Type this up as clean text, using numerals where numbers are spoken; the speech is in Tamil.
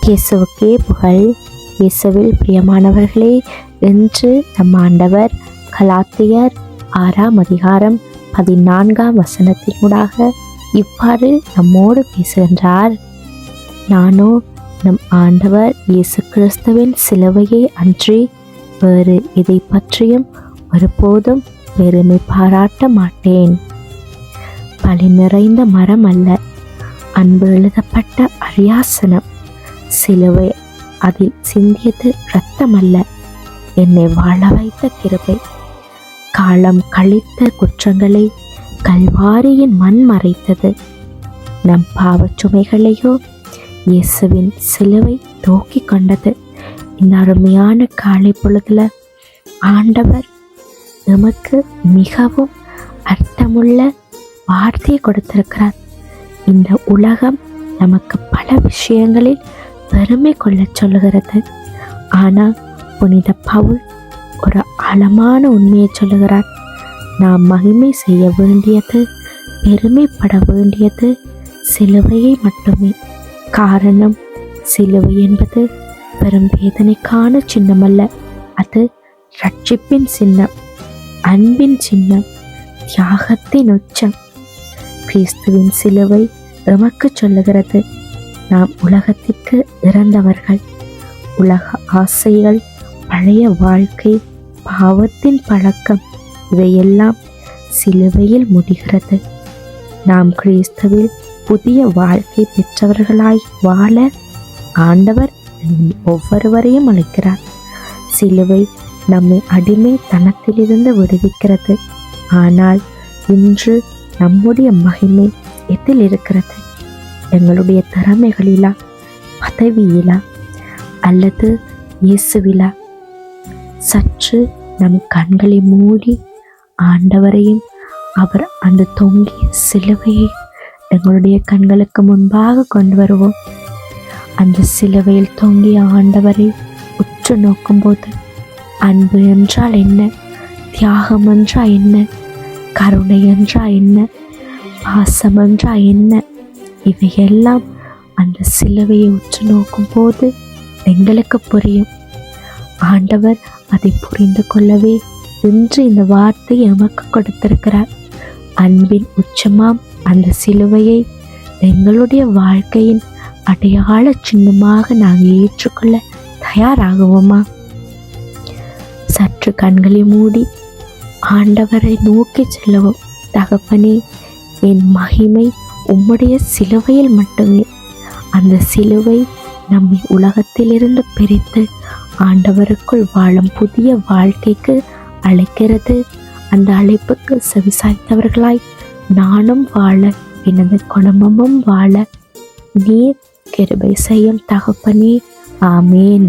இயேசுவுக்கே புகழ். இயேசுவில் பிரியமானவர்களே, இன்று நம் ஆண்டவர் கலாத்தியர் 6ஆம் அதிகாரம் 14ஆம் வசனத்தினூடாக இவ்வாறு நம்மோடு பேசுகின்றார். நானோ நம் ஆண்டவர் இயேசு கிறிஸ்துவின் சிலுவையை அன்றி வேறு எதை பற்றியும் ஒருபோதும் பெருமை பாராட்ட மாட்டேன். பழி நிறைந்த மரம் அல்ல, அன்பு எழுதப்பட்ட அரியாசனம். சிலுவை, அதில் சிந்தியது இரத்தம் அல்ல, என்னை வாழ வைத்த கிருபை. காலம் கழித்த குற்றங்களை கல்வாரியின் மண் மறைத்தது. நம் பாவச் சுமைகளையோ இயேசுவின் சிலுவை தூக்கி கொண்டது. இந்த அருமையான காலை பொழுதுல ஆண்டவர் நமக்கு மிகவும் அர்த்தமுள்ள வார்த்தையை கொடுத்திருக்கிறார். இந்த உலகம் நமக்கு பல விஷயங்களில் பெருமை கொள்ள சொல்லுகிறது. ஆனால் புனித பவுல் ஒரு ஆழமான உண்மையை சொல்லுகிறார். நாம் மகிமை செய்ய வேண்டியது, பெருமைப்பட வேண்டியது சிலுவையை மட்டுமே. காரணம், சிலுவை என்பது பெரும் வேதனைக்கான சின்னமல்ல, அது ரட்சிப்பின் சின்னம், அன்பின் சின்னம், தியாகத்தின் உச்சம். கிறிஸ்துவின் சிலுவை எமக்கு சொல்லுகிறது, நாம் உலகத்திற்கு இறந்தவர்கள். உலக ஆசைகள், பழைய வாழ்க்கை, பாவத்தின் பழக்கம், இவையெல்லாம் சிலுவையில் முடிகிறது. நாம் கிறிஸ்துவில் புதிய வாழ்க்கை பெற்றவர்களாய் வாழ ஆண்டவர் ஒவ்வொருவரையும் அழைக்கிறார். சிலுவை நம்மை அடிமைத்தனத்திலிருந்து விடுவிக்கிறது. ஆனால் இன்று நம்முடைய மகிமை எதில் இருக்கிறது? எங்களுடைய திறமைகளிலா, பதவியிலா, அல்லது இயேசுவிலா? சற்று நம் கண்களை மூடி ஆண்டவரையும் அவர் அந்த தொங்கிய சிலுவையை எங்களுடைய கண்களுக்கு முன்பாக கொண்டு வருவோம். அந்த சிலுவையில் தொங்கிய ஆண்டவரை உற்று நோக்கும்போது அன்பு என்றால் என்ன, தியாகம் என்றால் என்ன, கருணை என்றால் என்ன, பாசம் என்றால் என்ன, இவையெல்லாம் அந்த சிலுவையை உற்று நோக்கும் போது எங்களுக்கு புரியும். ஆண்டவர் அதை புரிந்து கொள்ளவே இன்று இந்த வார்த்தையை எமக்கு கொடுத்திருக்கிறார். அன்பின் உச்சமாம் அந்த சிலுவையை எங்களுடைய வாழ்க்கையின் அடையாள சின்னமாக நாங்கள் ஏற்றுக்கொள்ள தயாராகுவோமா? சற்று கண்களை மூடி ஆண்டவரை நோக்கி செல்லவும். தகப்பனே, என் மகிமை உம்முடைய சிலுவையில் மட்டுமே. அந்த சிலுவை நம்மை உலகத்திலிருந்து பிரித்து ஆண்டவருக்குள் வாழும் புதிய வாழ்க்கைக்கு அழைக்கிறது. அந்த அழைப்புக்கு செவிசாய்த்தவர்களாய் நானும் வாழ, எனது குடும்பமும் வாழ நீர் கிருபை செய்யும் தகப்பனே. ஆமேன்.